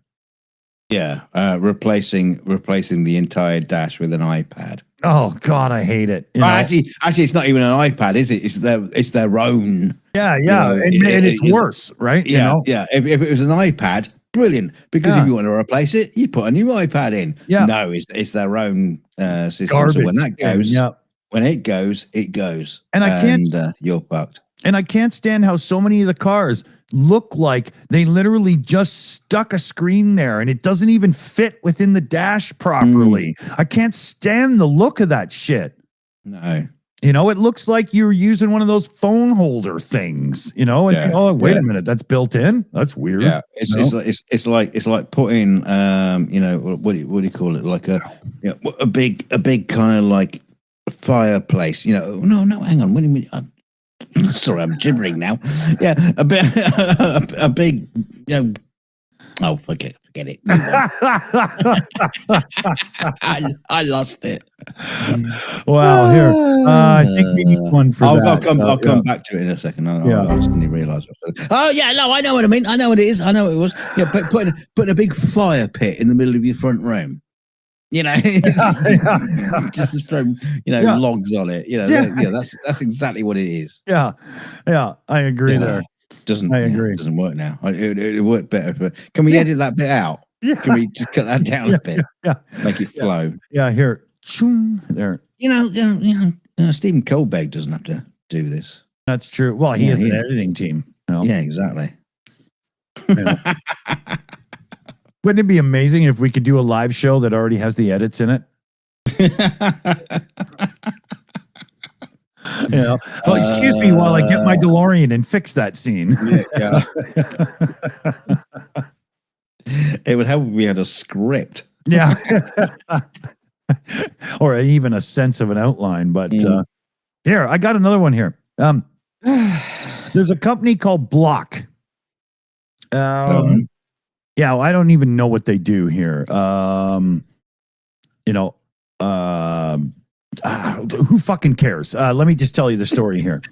Speaker 3: Yeah, replacing the entire dash with an iPad.
Speaker 2: Oh God, I hate it.
Speaker 3: Actually, it's not even an iPad, is it? It's their own.
Speaker 2: Yeah, and it's worse, right?
Speaker 3: Yeah. If it was an iPad, brilliant. Because if you want to replace it, you put a new iPad in.
Speaker 2: Yeah.
Speaker 3: No, it's their own system.
Speaker 2: Garbage.
Speaker 3: So when that goes, when it goes, it goes.
Speaker 2: And I can't.
Speaker 3: You're fucked.
Speaker 2: And I can't stand how so many of the cars look like they literally just stuck a screen there and it doesn't even fit within the dash properly. I can't stand the look of that shit.
Speaker 3: No.
Speaker 2: It looks like you're using one of those phone holder things, and wait a minute, that's built in? That's weird.
Speaker 3: Yeah, it's like putting what do you call it? Like a big kind of like fireplace, No, hang on. What do you mean? Sorry, I'm gibbering now. Yeah, a big, Oh, forget it. I lost it.
Speaker 2: Well, here, I think we need one for that.
Speaker 3: I'll come back to it in a second. I just didn't realize. Oh yeah, no, I know what I mean. I know what it is. I know what it was. Yeah, but putting a big fire pit in the middle of your front room. Just to throw logs on it. That's exactly what it is.
Speaker 2: Yeah, I agree there.
Speaker 3: I agree. It doesn't work now. It worked better. But can we edit that bit out?
Speaker 2: Yeah.
Speaker 3: Can we just cut that down a bit?
Speaker 2: Yeah.
Speaker 3: Make it flow.
Speaker 2: Yeah. Here. There.
Speaker 3: Stephen Colbert doesn't have to do this.
Speaker 2: That's true. Well, he has an editing team.
Speaker 3: Yeah, exactly.
Speaker 2: Wouldn't it be amazing if we could do a live show that already has the edits in it? Excuse me while I get my DeLorean and fix that scene.
Speaker 3: Yeah. It would help if we had a script.
Speaker 2: Yeah. Or even a sense of an outline. But here, I got another one here. There's a company called Block. Yeah, I don't even know what they do here. Who fucking cares? Let me just tell you the story here.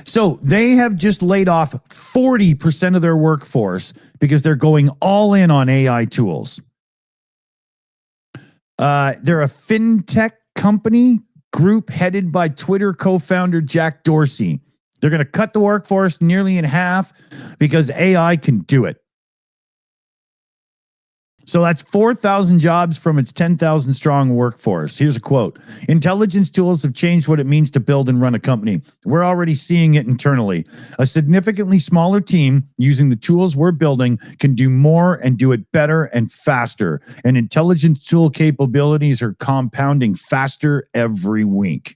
Speaker 2: So they have just laid off 40% of their workforce because they're going all in on AI tools. They're a fintech company group headed by Twitter co-founder Jack Dorsey. They're going to cut the workforce nearly in half because AI can do it. So that's 4,000 jobs from its 10,000 strong workforce. Here's a quote. Intelligence tools have changed what it means to build and run a company. We're already seeing it internally. A significantly smaller team using the tools we're building can do more and do it better and faster. And intelligence tool capabilities are compounding faster every week.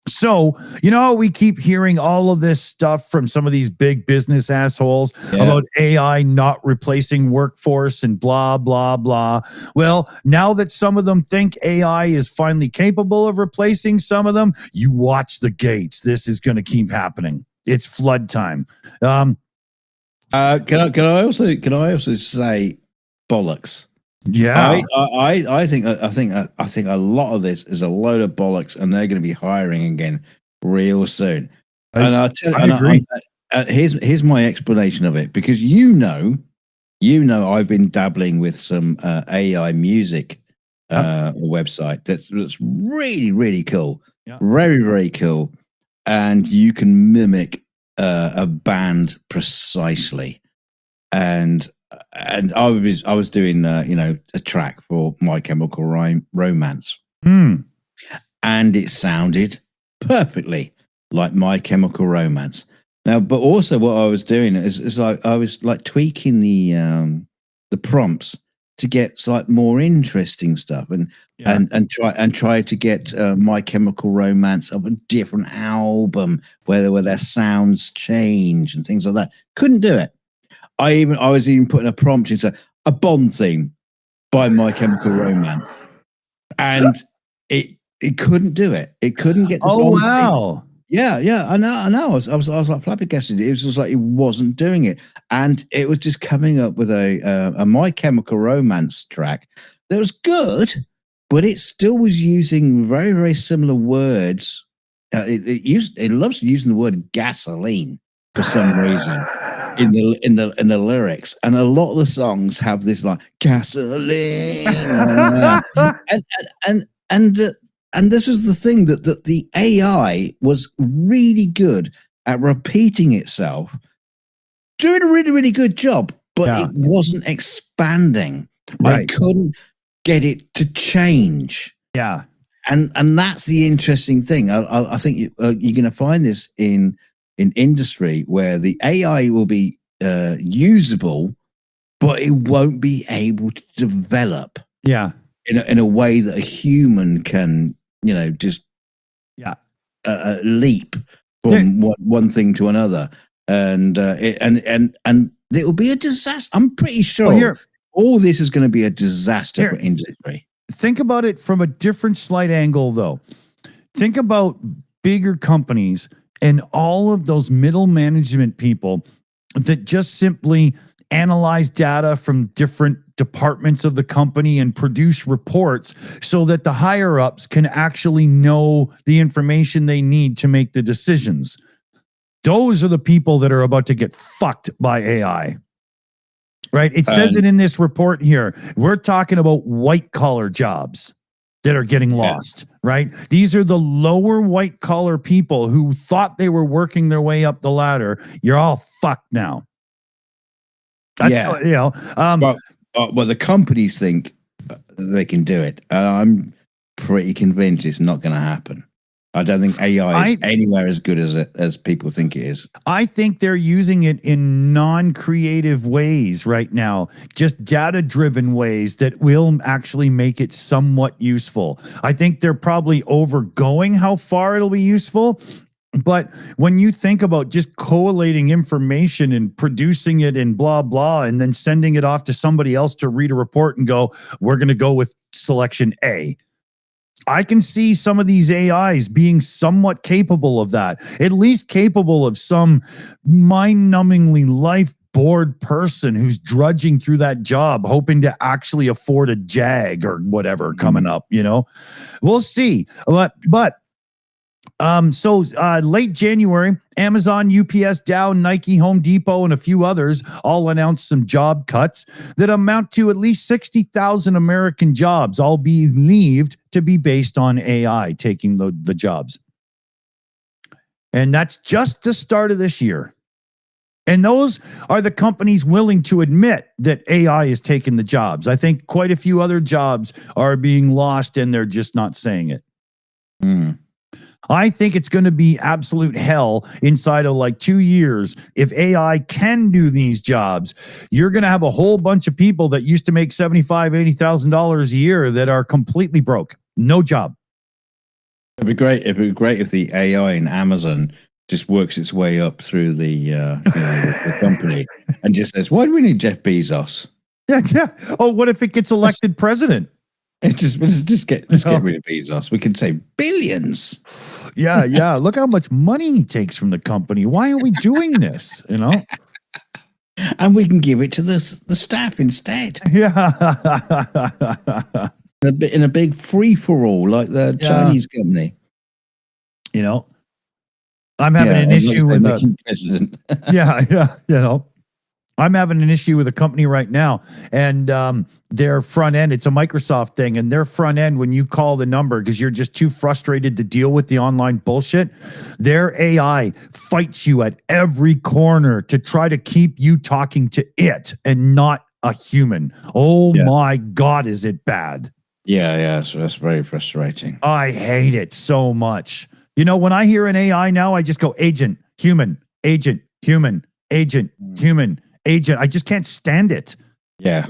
Speaker 2: So, we keep hearing all of this stuff from some of these big business assholes about AI not replacing workforce and blah, blah, blah. Well, now that some of them think AI is finally capable of replacing some of them, you watch the gates. This is going to keep happening. It's flood time.
Speaker 3: Can I also say bollocks?
Speaker 2: Yeah,
Speaker 3: I think a lot of this is a load of bollocks, and they're going to be hiring again real soon. I agree. Here's my explanation of it, because I've been dabbling with some AI music website that's really, really cool, very, very cool, and you can mimic a band precisely, and I was doing a track for My Chemical Romance, and it sounded perfectly like My Chemical Romance. Now, but also what I was doing is like I was like tweaking the prompts to get like more interesting stuff and try to get My Chemical Romance up a different album where their sounds change and things like that. Couldn't do it. I was even putting a prompt into a Bond theme by My Chemical Romance, and it couldn't do it. It couldn't get the Bond theme. Yeah, I know. I was like flabbergasted. It was just like it wasn't doing it, and it was just coming up with a My Chemical Romance track that was good, but it still was using very, very similar words. It loves using the word gasoline for some reason in the lyrics, and a lot of the songs have this like gasoline, and and this was the thing that the AI was really good at repeating itself, doing a really, really good job, but it wasn't expanding.
Speaker 2: Right.
Speaker 3: I couldn't get it to change.
Speaker 2: Yeah.
Speaker 3: And that's the interesting thing. I think you're going to find this in industry where the AI will be usable, but it won't be able to develop.
Speaker 2: Yeah.
Speaker 3: In a way that a human can, just leap from one thing to another, and it will be a disaster. I'm pretty sure all this is going to be a disaster for industry.
Speaker 2: Think about it from a different slight angle, though. Think about bigger companies and all of those middle management people that just simply analyze data from different departments of the company and produce reports so that the higher ups can actually know the information they need to make the decisions. Those are the people that are about to get fucked by AI. Right? It says it in this report here. We're talking about white collar jobs that are getting lost, right? These are the lower white collar people who thought they were working their way up the ladder. You're all fucked now. That's,
Speaker 3: well, the companies think they can do it. I'm pretty convinced it's not going to happen. I don't think AI is anywhere as good as people think it is.
Speaker 2: I think they're using it in non-creative ways right now, just data-driven ways that will actually make it somewhat useful. I think they're probably overgoing how far it'll be useful. But when you think about just collating information and producing it in blah, blah, and then sending it off to somebody else to read a report and go, we're going to go with selection A. I can see some of these AIs being somewhat capable of that, at least capable of some mind-numbingly life-bored person who's drudging through that job, hoping to actually afford a Jag or whatever coming up, We'll see. So late January, Amazon, UPS, Dow, Nike, Home Depot, and a few others all announced some job cuts that amount to at least 60,000 American jobs, all believed to be based on AI taking the jobs. And that's just the start of this year. And those are the companies willing to admit that AI is taking the jobs. I think quite a few other jobs are being lost and they're just not saying it. I think it's going to be absolute hell inside of like 2 years. If AI can do these jobs, you're going to have a whole bunch of people that used to make $75,000, $80,000 a year that are completely broke. No job.
Speaker 3: It'd be great. It'd be great if the AI in Amazon just works its way up through the company and just says, "Why do we need Jeff Bezos?"
Speaker 2: Yeah. Oh, what if it gets elected president?
Speaker 3: Just get rid of Bezos. We can save billions.
Speaker 2: Yeah. Look how much money he takes from the company. Why are we doing this?
Speaker 3: And we can give it to the staff instead.
Speaker 2: Yeah.
Speaker 3: In a big free for all, like the Chinese company.
Speaker 2: I'm having an issue with
Speaker 3: president.
Speaker 2: I'm having an issue with a company right now, and their front end, it's a Microsoft thing, and their front end, when you call the number because you're just too frustrated to deal with the online bullshit, their AI fights you at every corner to try to keep you talking to it and not a human. My God, is it bad?
Speaker 3: Yeah, so that's very frustrating.
Speaker 2: I hate it so much. When I hear an AI now, I just go agent, human, agent, human, agent, human, agent. I just can't stand it.
Speaker 3: Yeah.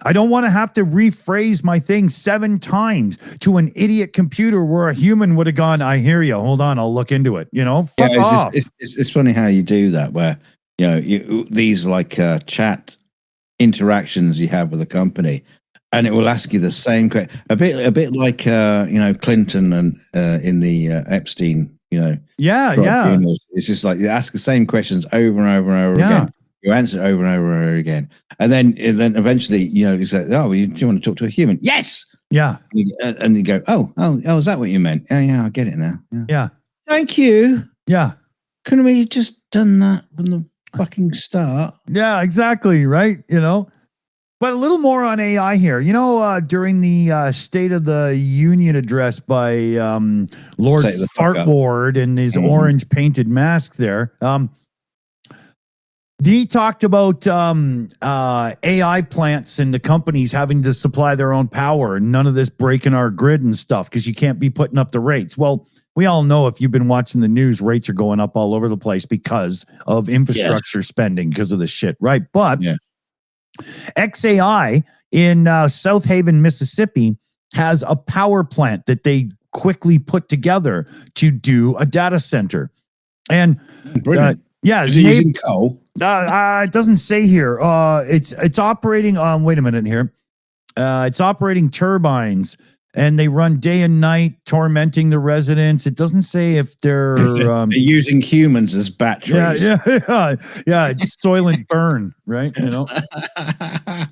Speaker 2: I don't want to have to rephrase my thing 7 times to an idiot computer where a human would have gone, I hear you. Hold on, I'll look into it. Fuck off.
Speaker 3: It's funny how you do that, where these like chat interactions you have with a company, and it will ask you the same question. A bit like Clinton and in the Epstein
Speaker 2: Yeah.
Speaker 3: Tribunals. It's just like you ask the same questions over and over and over again. You answer over and over and over again, and then eventually, you say, "Oh, do you want to talk to a human?" Yes.
Speaker 2: Yeah.
Speaker 3: And you go, "Oh, is that what you meant?" Yeah, I get it now.
Speaker 2: Yeah.
Speaker 3: Thank you.
Speaker 2: Yeah.
Speaker 3: Couldn't we have just done that from the fucking start?
Speaker 2: Yeah, exactly. Right. But a little more on AI here. During the State of the Union address by Lord Fartward and his orange painted mask there, he talked about AI plants and the companies having to supply their own power and none of this breaking our grid and stuff because you can't be putting up the rates. Well, we all know if you've been watching the news, rates are going up all over the place because of infrastructure spending because of this shit, right? But XAI in South Haven, Mississippi, has a power plant that they quickly put together to do a data center. And
Speaker 3: is it using coal?
Speaker 2: It doesn't say here. It's operating on. Wait a minute here. It's operating turbines, and they run day and night, tormenting the residents. It doesn't say if they're
Speaker 3: using humans as batteries.
Speaker 2: Yeah. Just soil and burn, right?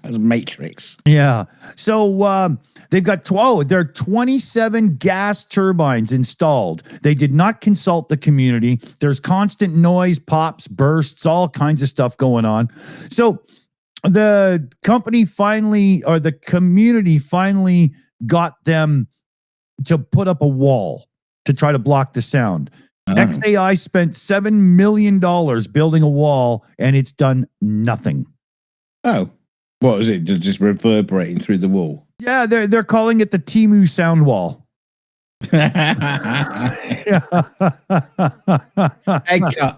Speaker 3: As Matrix.
Speaker 2: Yeah. So they've got 12. There are 27 gas turbines installed. They did not consult the community. There's constant noise, pops, bursts, all kinds of stuff going on. So the community finally got them to put up a wall to try to block the sound. XAI spent $7 million building a wall, and it's done nothing.
Speaker 3: Oh, what is it? Just reverberating through the wall?
Speaker 2: Yeah, they're calling it the Temu sound wall.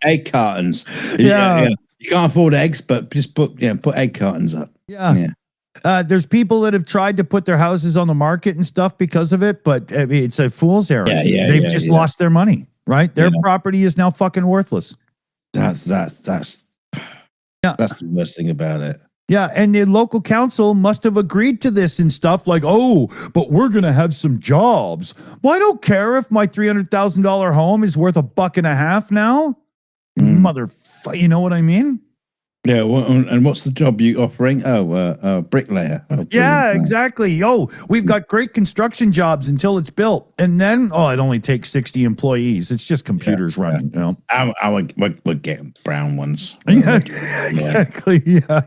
Speaker 3: Egg cartons. Yeah. You can't afford eggs, but just put egg cartons up.
Speaker 2: Yeah. There's people that have tried to put their houses on the market and stuff because of it, but I mean, it's a fool's errand. They've just lost their money, right? Their property is now fucking worthless.
Speaker 3: That's the worst thing about it.
Speaker 2: Yeah, and the local council must have agreed to this and stuff like, but we're going to have some jobs. Well, I don't care if my $300,000 home is worth $1.50 now. Motherfucker, you know what I mean?
Speaker 3: Yeah, and what's the job you offering? Bricklayer.
Speaker 2: Yeah, exactly. We've got great construction jobs until it's built. And then, it only takes 60 employees. It's just computers running.
Speaker 3: We're getting brown ones.
Speaker 2: Yeah, exactly. Yeah.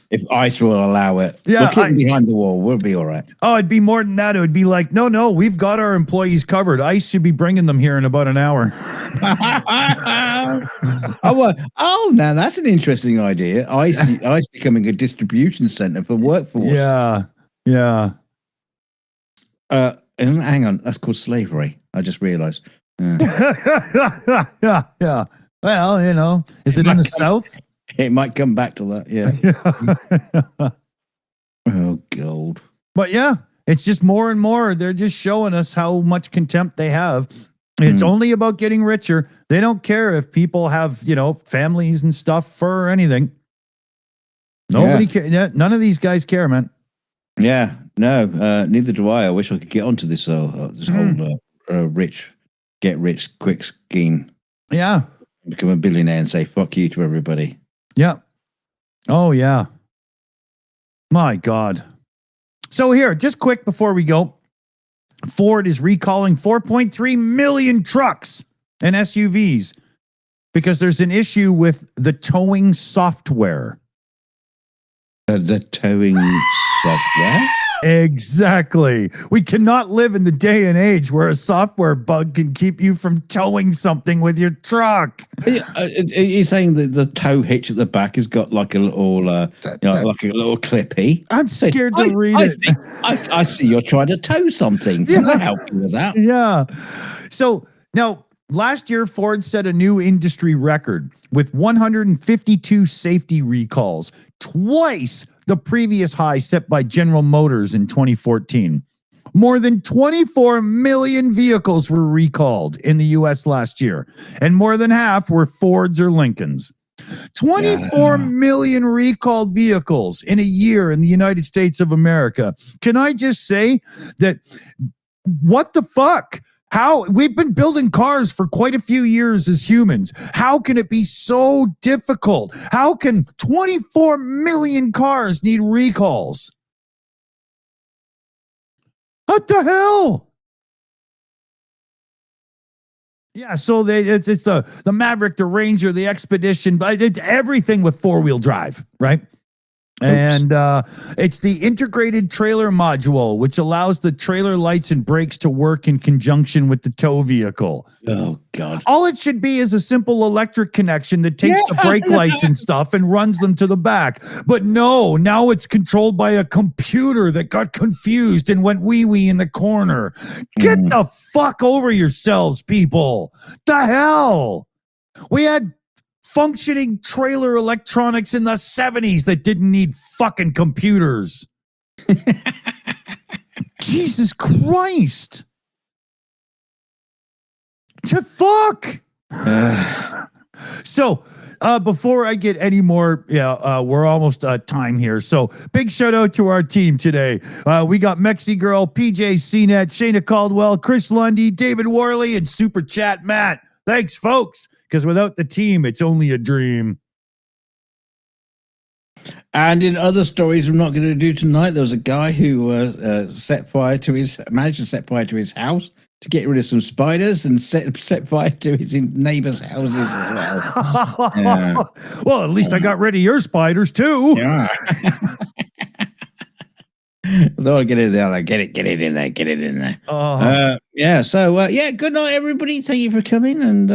Speaker 3: If ICE will allow it, we'll keep them behind the wall. We'll be all right.
Speaker 2: Oh, it'd be more than that. It would be like, no, we've got our employees covered. ICE should be bringing them here in about an hour.
Speaker 3: Now that's an interesting idea. ICE becoming a distribution center for workforce.
Speaker 2: Yeah.
Speaker 3: Hang on, that's called slavery. I just realized.
Speaker 2: Yeah. Well, is it in the South?
Speaker 3: It might come back to that. Yeah. Oh, God.
Speaker 2: But yeah, it's just more and more. They're just showing us how much contempt they have. It's only about getting richer. They don't care if people have, families and stuff or anything. Nobody cares. None of these guys care, man.
Speaker 3: Yeah, no, neither do I. I wish I could get onto this whole get rich quick scheme.
Speaker 2: Yeah.
Speaker 3: Become a billionaire and say fuck you to everybody.
Speaker 2: Yeah. Oh, yeah. My God. So here, just quick before we go. Ford is recalling 4.3 million trucks and SUVs because there's an issue with the towing software.
Speaker 3: The towing software?
Speaker 2: Exactly. We cannot live in the day and age where a software bug can keep you from towing something with your truck.
Speaker 3: Are you saying that the tow hitch at the back has got like a little, like a little clippy?
Speaker 2: I'm scared to read it.
Speaker 3: I see you're trying to tow something. Can I help you with that?
Speaker 2: Yeah. So now, last year, Ford set a new industry record with 152 safety recalls, twice the previous high set by General Motors in 2014. More than 24 million vehicles were recalled in the U.S. last year, and more than half were Fords or Lincolns. 24 million recalled vehicles in a year in the United States of America. Can I just say that, what the fuck? How we've been building cars for quite a few years as humans. How can it be so difficult? How can 24 million cars need recalls? What the hell? Yeah, so it's the Maverick, the Ranger, the Expedition, but it's everything with 4-wheel drive, right? Oops. And it's the integrated trailer module, which allows the trailer lights and brakes to work in conjunction with the tow vehicle.
Speaker 3: Oh, God.
Speaker 2: All it should be is a simple electric connection that takes the brake lights and stuff and runs them to the back. But no, now it's controlled by a computer that got confused and went wee-wee in the corner. Get the fuck over yourselves, people. The hell? We had functioning trailer electronics in the 70s that didn't need fucking computers. Jesus Christ. To fuck. So, before I get any more, we're almost time here. So, big shout out to our team today. We got Mexi Girl, PJ CNET, Shayna Caldwell, Chris Lundy, David Worley, and Super Chat Matt. Thanks, folks. Because without the team, it's only a dream.
Speaker 3: And in other stories we're not going to do tonight, there was a guy who managed to set fire to his house to get rid of some spiders and set fire to his neighbors' houses as well. Yeah.
Speaker 2: Well, at least I got rid of your spiders too.
Speaker 3: Yeah. So get it there, get it in there. So good night, everybody. Thank you for coming, and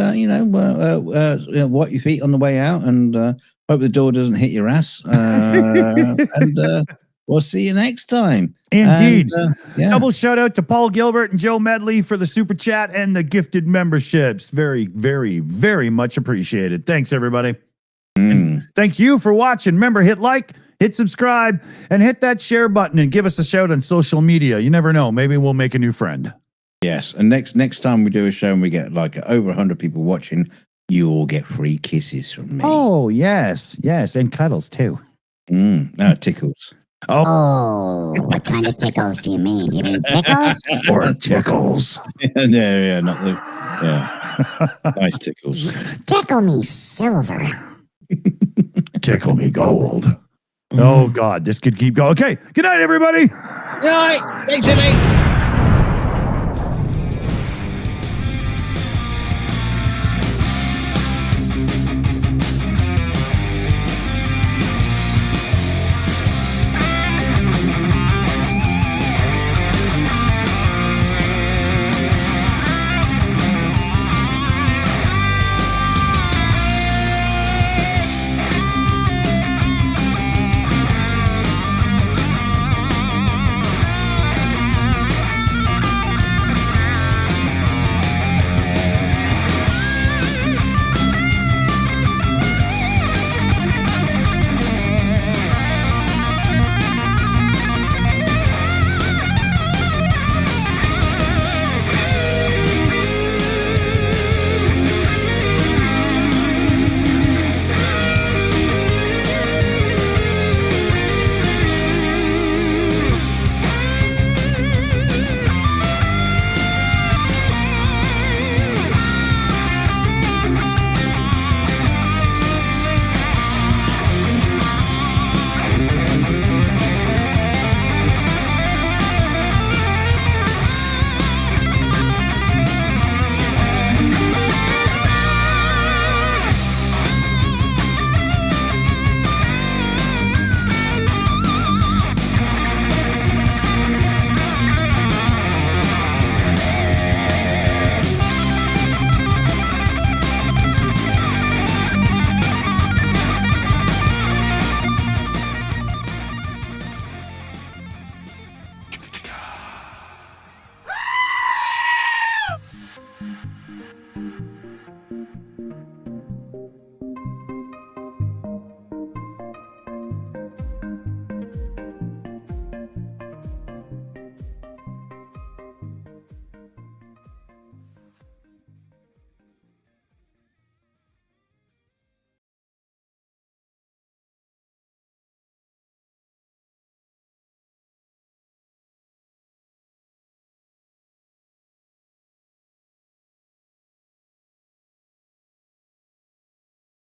Speaker 3: wipe your feet on the way out, and hope the door doesn't hit your ass. And we'll see you next time.
Speaker 2: Indeed. Double shout out to Paul Gilbert and Joe Medley for the super chat and the gifted memberships. Very, very, very much appreciated. Thanks, everybody. And thank you for watching. Remember, hit like, hit subscribe, and hit that share button and give us a shout on social media. You never know. Maybe we'll make a new friend.
Speaker 3: Yes. And next time we do a show and we get like over 100 people watching, you all get free kisses from me.
Speaker 2: Oh, yes. Yes. And cuddles too.
Speaker 3: No, tickles.
Speaker 4: Oh, what kind of tickles do you mean? Do you mean tickles?
Speaker 2: Or tickles.
Speaker 3: Nice tickles.
Speaker 4: Tickle me silver.
Speaker 2: Tickle me gold. Oh, God, this could keep going. Okay, good night, everybody.
Speaker 3: Good night. Stay safe.